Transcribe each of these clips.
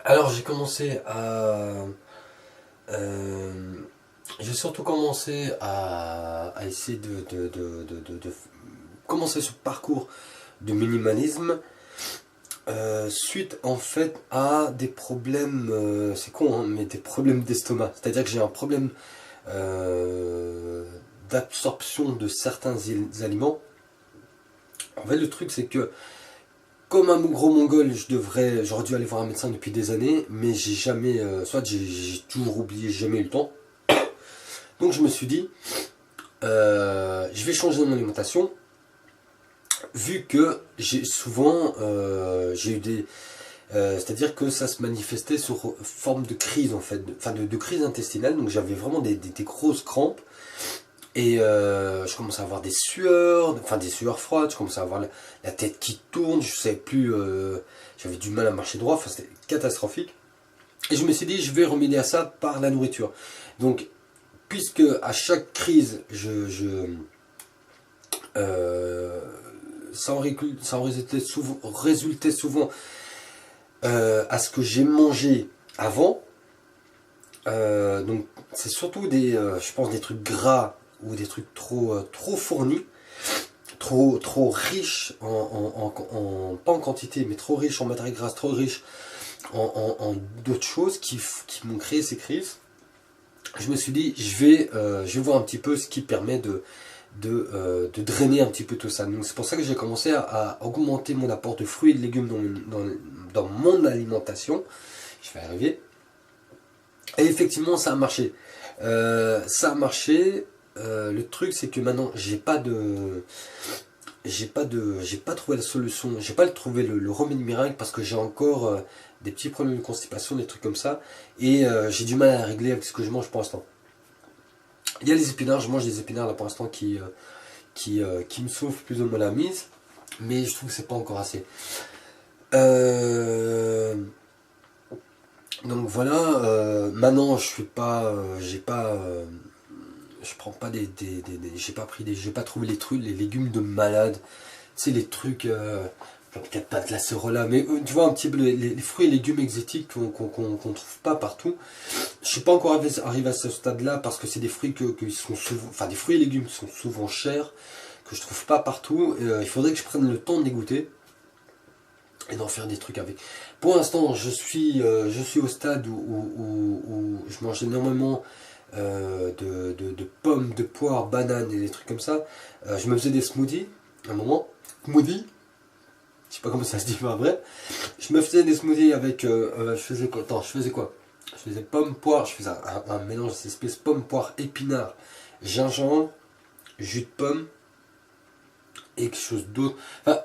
Alors j'ai commencé à... euh, j'ai surtout commencé à essayer de commencer ce parcours de minimalisme suite en fait à des problèmes, c'est con hein, mais des problèmes d'estomac. C'est-à-dire que j'ai un problème euh, d'absorption de certains aliments. En fait le truc c'est que comme un gros mongol, j'aurais dû aller voir un médecin depuis des années, mais j'ai jamais, soit j'ai toujours oublié, j'ai jamais eu le temps. Donc je me suis dit, je vais changer mon alimentation, vu que j'ai souvent, j'ai eu des, c'est-à-dire que ça se manifestait sous forme de crise en fait, enfin de crise intestinale. Donc j'avais vraiment des grosses crampes. Et je commençais à avoir des sueurs, enfin des sueurs froides, je commençais à avoir la tête qui tourne, je savais plus, j'avais du mal à marcher droit, enfin c'était catastrophique. Et je me suis dit, je vais remédier à ça par la nourriture. Donc, puisque à chaque crise, euh, ça en résultait souvent à ce que j'ai mangé avant. Donc, c'est surtout je pense, des trucs gras ou des trucs trop fournis, trop riches pas en quantité, mais trop riches en matière grasse, trop riches en d'autres choses qui m'ont créé ces crises. Je me suis dit, je vais voir un petit peu ce qui permet de drainer un petit peu tout ça. Donc c'est pour ça que j'ai commencé à augmenter mon apport de fruits et de légumes dans mon alimentation. Je vais y arriver. Et effectivement, ça a marché. Ça a marché. Le truc, c'est que maintenant, j'ai pas trouvé la solution, j'ai pas trouvé le remède miracle parce que j'ai encore des petits problèmes de constipation, des trucs comme ça, et j'ai du mal à régler avec ce que je mange pour l'instant. Il y a les épinards, je mange des épinards là pour l'instant qui me sauvent plus ou moins la mise, mais je trouve que c'est pas encore assez. Euh, donc voilà, maintenant je suis pas, j'ai pas, je prends pas j'ai pas trouvé les trucs, les légumes de malade, tu sais les trucs, peut-être pas de la cerola, mais tu vois un petit peu les fruits et légumes exotiques qu'on trouve pas partout. Je suis pas encore arrivé à ce stade-là parce que c'est des fruits qui sont souvent, enfin des fruits et légumes qui sont souvent chers, que je trouve pas partout. Il faudrait que je prenne le temps de les goûter et d'en faire des trucs avec. Pour l'instant, je suis au stade où je mange énormément de pommes, de poires, bananes et des trucs comme ça. Je me faisais des smoothies à un moment. Smoothie, je sais pas comment ça se dit pas vrai. Je me faisais des smoothies avec. Je faisais quoi? Attends, je faisais quoi? Je faisais pommes, poires, je faisais un mélange d'espèces pommes, poires, épinards, gingembre, jus de pomme et quelque chose d'autre. Enfin,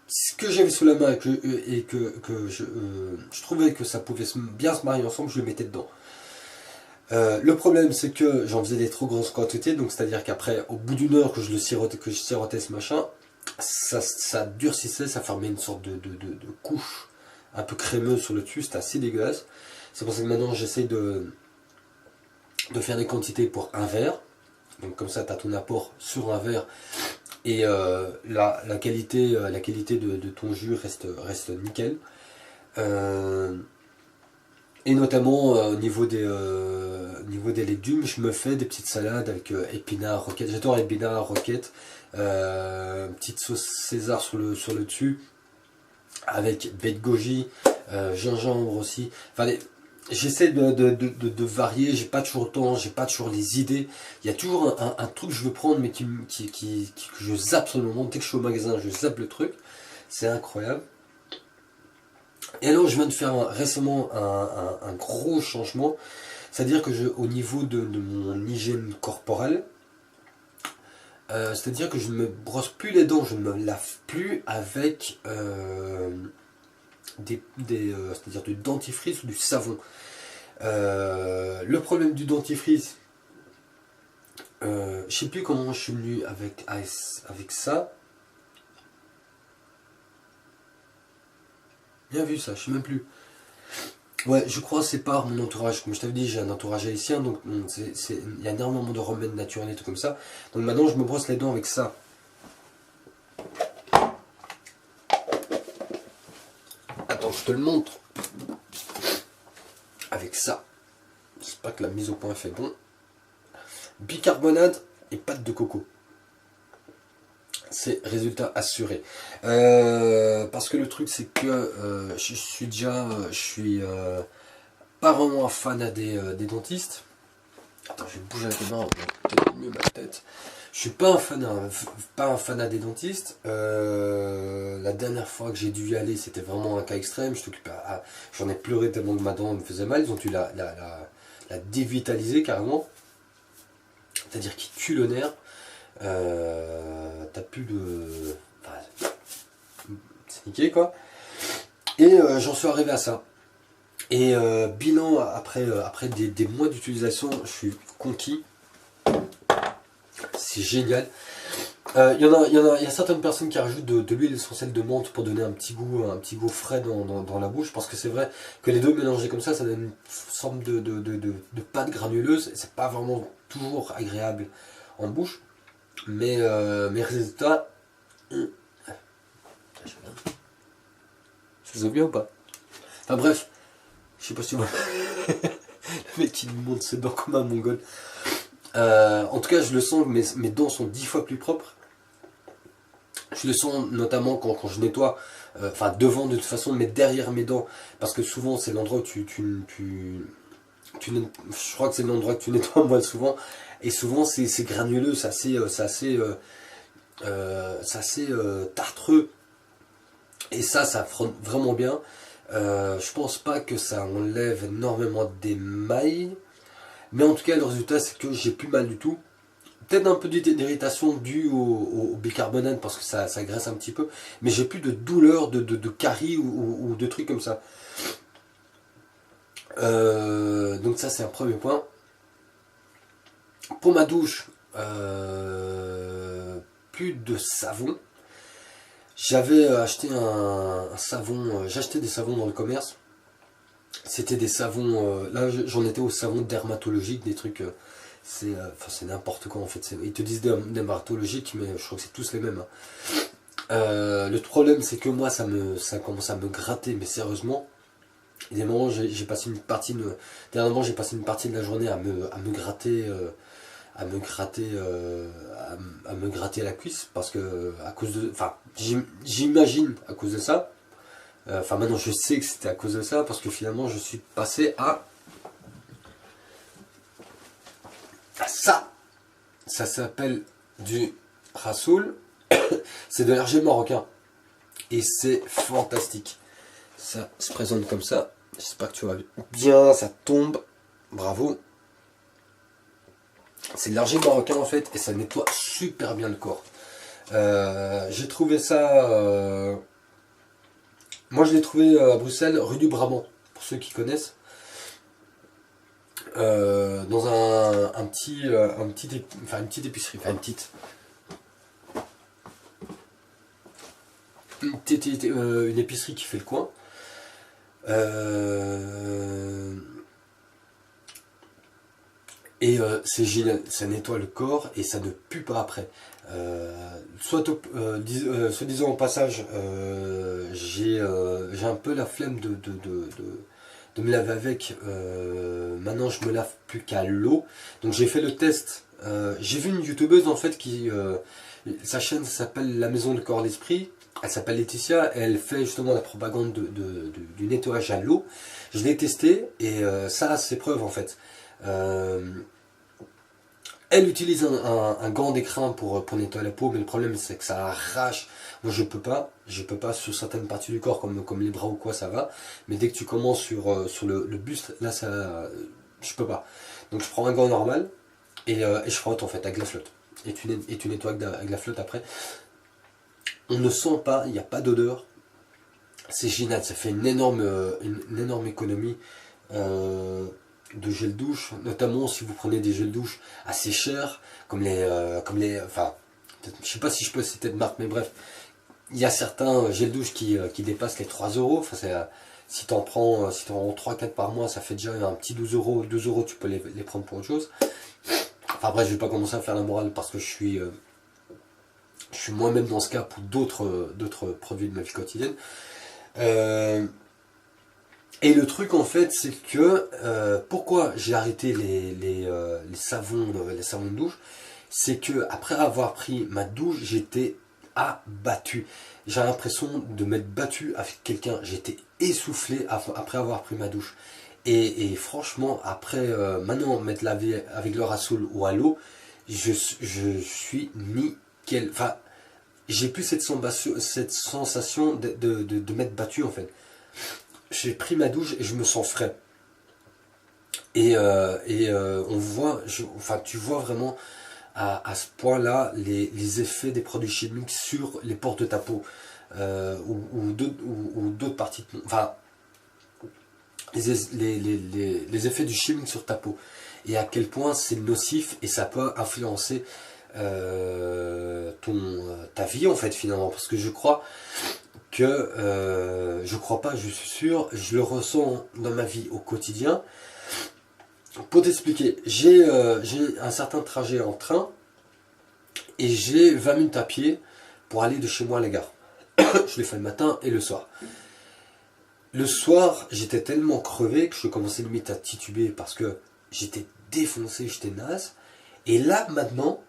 ce que j'avais sous la main et que je trouvais que ça pouvait bien se marier ensemble, je le mettais dedans. Le problème c'est que j'en faisais des trop grosses quantités, donc c'est-à-dire qu'après, au bout d'une heure que je sirotais ce machin, ça durcissait, ça formait une sorte de couche un peu crémeuse sur le dessus, c'était assez dégueulasse. C'est pour ça que maintenant j'essaye de faire des quantités pour un verre. Donc comme ça tu as ton apport sur un verre et la qualité de ton jus reste nickel. Euh, et notamment au niveau des légumes, je me fais des petites salades avec épinards, roquettes. J'adore épinards, roquettes. Petite sauce César sur le dessus, avec baie de goji, gingembre aussi. Enfin, j'essaie de varier, j'ai pas toujours le temps, j'ai pas toujours les idées. Il y a toujours un truc que je veux prendre, mais que je zappe sur le moment. Dès que je suis au magasin, je zappe le truc. C'est incroyable. Et alors je viens de faire récemment un gros changement, c'est-à-dire que au niveau de mon hygiène corporelle, c'est-à-dire que je ne me brosse plus les dents, je ne me lave plus avec c'est-à-dire du dentifrice ou du savon. Le problème du dentifrice, je sais plus comment je suis venu avec ça. Bien vu ça, je sais même plus. Ouais, je crois que c'est par mon entourage. Comme je t'avais dit, j'ai un entourage haïtien, donc il y a énormément de remèdes naturels et tout comme ça. Donc maintenant, je me brosse les dents avec ça. Attends, je te le montre. avec ça. J'espère que la mise au point fait bon. Bicarbonate et pâte de coco. C'est résultat assuré. Parce que le truc c'est que je suis pas vraiment un fan des dentistes. Attends, je vais bouger la caméra, peut-être mieux ma tête. Je suis pas un fanat des dentistes. La dernière fois que j'ai dû y aller, c'était vraiment un cas extrême. J'en ai pleuré tellement que ma dent me faisait mal. Ils ont dû la dévitaliser carrément. C'est-à-dire qu'ils tuent le nerf. T'as plus de... Enfin, c'est niqué quoi. Et j'en suis arrivé à ça. Et bilan, après des mois d'utilisation, je suis conquis. C'est génial. Il y a certaines personnes qui rajoutent de l'huile essentielle de menthe pour donner un petit goût frais dans la bouche. Parce que c'est vrai que les deux mélangés comme ça donne une forme de pâte granuleuse. C'est pas vraiment toujours agréable en bouche. Mais mes résultats... Je vous ai bien ou pas? Enfin bref, je sais pas si tu vois. Le mec qui me montre ses dents comme un mongol. En tout cas, je le sens, mes dents sont 10 fois plus propres. Je le sens notamment quand je nettoie, enfin devant de toute façon, mais derrière mes dents, parce que souvent c'est l'endroit où je crois que c'est l'endroit que tu nettoies moins souvent, et souvent c'est granuleux, c'est assez tartreux, et ça frotte vraiment bien. Je pense pas que ça enlève énormément d'émail, mais en tout cas le résultat c'est que j'ai plus mal du tout. Peut-être un peu d'irritation due au bicarbonate parce que ça graisse un petit peu, mais j'ai plus de douleur, de caries ou de trucs comme ça. Donc ça c'est un premier point. Pour ma douche, plus de savon. J'avais acheté un savon, j'ai acheté des savons dans le commerce. C'était des savons, là j'en étais au savon dermatologique, des trucs, c'est n'importe quoi en fait. Ils te disent dermatologique, mais je crois que c'est tous les mêmes. Hein. Le problème c'est que moi ça commence à me gratter, mais sérieusement. Et des moments j'ai passé une partie dernièrement j'ai passé une partie de la journée à me gratter. À me gratter la cuisse parce que à cause de, enfin j'imagine à cause de ça, enfin maintenant je sais que c'était à cause de ça parce que finalement je suis passé à ça s'appelle du Rassoul. C'est de l'hergé marocain et c'est fantastique. Ça se présente comme ça, j'espère que tu vois bien, ça tombe, bravo. C'est de l'argile marocain en fait et ça nettoie super bien le corps. J'ai trouvé ça... moi je l'ai trouvé à Bruxelles, rue du Brabant, pour ceux qui connaissent. Dans une petite épicerie, enfin une épicerie qui fait le coin. Et c'est génial, ça nettoie le corps et ça ne pue pas après. Se disant au passage, j'ai un peu la flemme de me laver avec. Maintenant je me lave plus qu'à l'eau. Donc j'ai fait le test. J'ai vu une youtubeuse en fait sa chaîne s'appelle La Maison de Corps d'Esprit. Elle s'appelle Laetitia, elle fait justement la propagande du nettoyage à l'eau. Je l'ai testé et ça a ses preuves en fait. Elle utilise un gant d'écrin pour nettoyer la peau, mais le problème c'est que ça arrache. Moi je peux pas sur certaines parties du corps comme les bras ou quoi ça va, mais dès que tu commences sur le buste, là ça, je peux pas. Donc je prends un gant normal et je frotte en fait avec la flotte. Et tu nettoies avec la flotte après. On ne sent pas, il n'y a pas d'odeur. C'est génial, ça fait une énorme économie. De gel douche, notamment si vous prenez des gels douche assez chers, comme enfin, je sais pas si je peux citer de marque, mais bref, il y a certains gels douche qui dépassent les 3 euros. Enfin, si tu en prends 3-4 par mois, ça fait déjà un petit 12 euros. 12 euros, tu peux les prendre pour autre chose. Enfin bref, je vais pas commencer à faire la morale parce que je suis moi-même dans ce cas pour d'autres produits de ma vie quotidienne. Et le truc en fait, c'est que pourquoi j'ai arrêté les savons de douche, c'est que après avoir pris ma douche, j'étais abattu. J'ai l'impression de m'être battu avec quelqu'un. J'étais essoufflé après avoir pris ma douche. Et franchement, après maintenant m'être lavé avec le Rassoul ou à l'eau, je suis nickel. Enfin, j'ai plus cette sensation de m'être battu en fait. J'ai pris ma douche et je me sens frais. On voit, enfin tu vois vraiment à ce point-là les effets des produits chimiques sur les pores de ta peau ou d'autres parties, enfin les effets du chimique sur ta peau et à quel point c'est nocif et ça peut influencer ta vie en fait finalement, parce que je crois que je crois pas, je suis sûr, je le ressens dans ma vie au quotidien. Pour t'expliquer, j'ai un certain trajet en train et j'ai 20 minutes à pied pour aller de chez moi à la gare. Je l'ai fait le matin et le soir. Le soir, j'étais tellement crevé que je commençais limite à tituber parce que j'étais défoncé, j'étais naze. Et là, maintenant,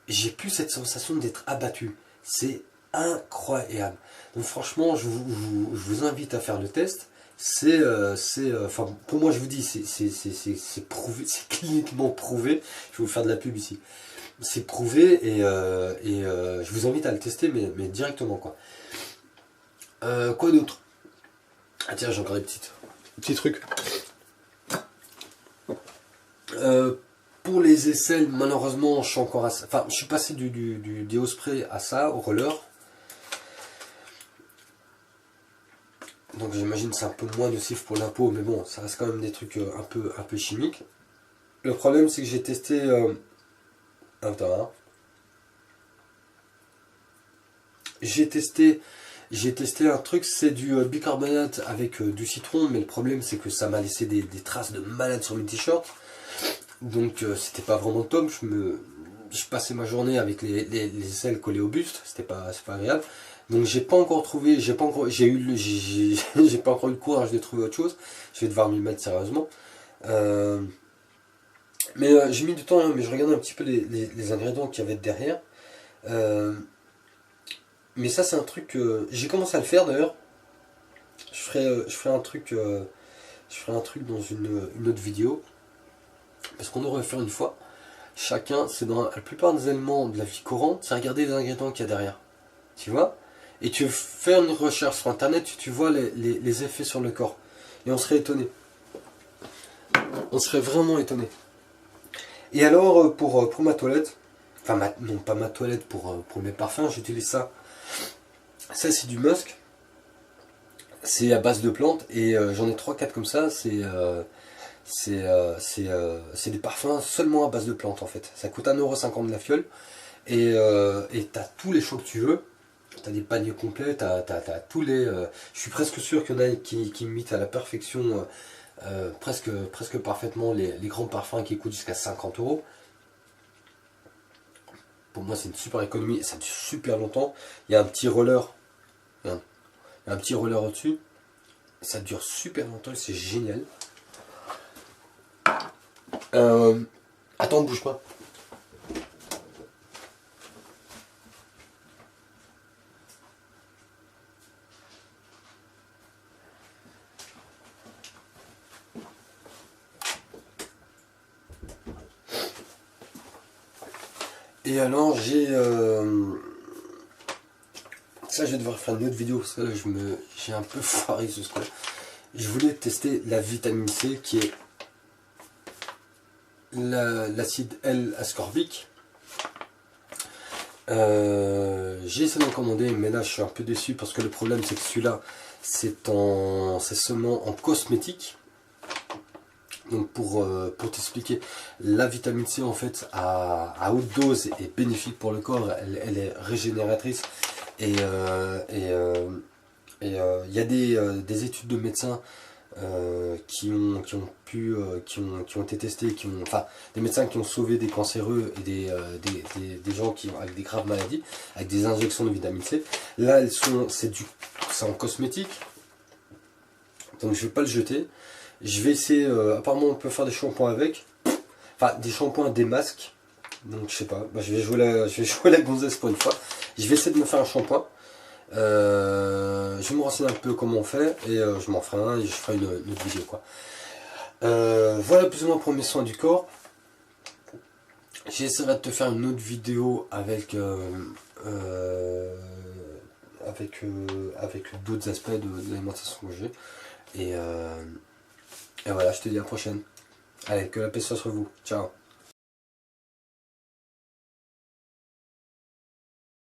j'ai plus cette sensation d'être abattu. C'est incroyable. Donc franchement, je vous invite à faire le test. Enfin, pour moi, je vous dis, c'est prouvé, c'est cliniquement prouvé. Je vais vous faire de la pub ici. C'est prouvé et je vous invite à le tester, mais directement quoi. Quoi d'autre? Ah tiens, j'ai encore des petits trucs. Pour les aisselles, malheureusement, je suis encore à ça. Enfin, je suis passé du déo spray à ça, au roller. Donc j'imagine que c'est un peu moins nocif pour la peau, mais bon, ça reste quand même des trucs un peu chimiques. Le problème, c'est que j'ai testé... Attends, hein. J'ai testé un truc, c'est du bicarbonate avec du citron, mais le problème, c'est que ça m'a laissé des traces de malade sur mes t-shirts. Donc c'était pas vraiment top. Je passais ma journée avec les aisselles collées au buste, c'est pas agréable. Donc j'ai pas encore trouvé, j'ai pas encore eu le courage de trouver autre chose. Je vais devoir m'y mettre sérieusement. Mais j'ai mis du temps, hein, mais je regardais un petit peu les ingrédients qu'il y avait derrière. Mais ça c'est un truc, j'ai commencé à le faire d'ailleurs. Je ferai un truc dans une autre vidéo. Parce qu'on devrait faire une fois. Chacun, c'est dans la plupart des éléments de la vie courante, c'est regarder les ingrédients qu'il y a derrière. Tu vois? Et tu fais une recherche sur internet, tu vois les effets sur le corps. Et on serait étonné. On serait vraiment étonné. Et alors, pour ma toilette, enfin, non pas ma toilette, pour mes parfums, j'utilise ça. Ça, c'est du musk. C'est à base de plantes. Et j'en ai 3-4 comme ça. C'est des parfums seulement à base de plantes en fait. Ça coûte 1,50 € la fiole. Et t'as tous les choix que tu veux. T'as des paniers complets, t'as tous les... je suis presque sûr qu'il y en a qui imitent à la perfection, presque parfaitement les grands parfums qui coûtent jusqu'à 50 €. Pour moi c'est une super économie et ça dure super longtemps. Il y a un petit roller, au-dessus. Ça dure super longtemps et c'est génial. Attends, bouge pas. Et alors j'ai ça, je vais devoir faire une autre vidéo parce que là j'ai un peu foiré ce truc. Je voulais tester la vitamine C qui est l'acide L-ascorbique. J'ai essayé d'en commander, mais là je suis un peu déçu parce que le problème c'est que celui-là c'est seulement en cosmétique. Donc pour t'expliquer, la vitamine C en fait à haute dose est bénéfique pour le corps, elle est régénératrice et il y a des études de médecins qui ont été testés, enfin des médecins qui ont sauvé des cancéreux et des gens avec des graves maladies avec des injections de vitamine C. Là c'est en cosmétique. Donc je vais pas le jeter. Je vais essayer, apparemment on peut faire des shampoings avec. Enfin des shampoings, des masques. Donc je sais pas, bah, je vais jouer la gonzesse pour une fois. Je vais essayer de me faire un shampoing. Je vais me renseigner un peu comment on fait et je m'en ferai un et je ferai une autre vidéo quoi. Voilà plus ou moins pour mes soins du corps. J'essaierai de te faire une autre vidéo avec d'autres aspects de l'alimentation que j'ai. Et voilà, je te dis à la prochaine. Allez, que la paix soit sur vous. Ciao.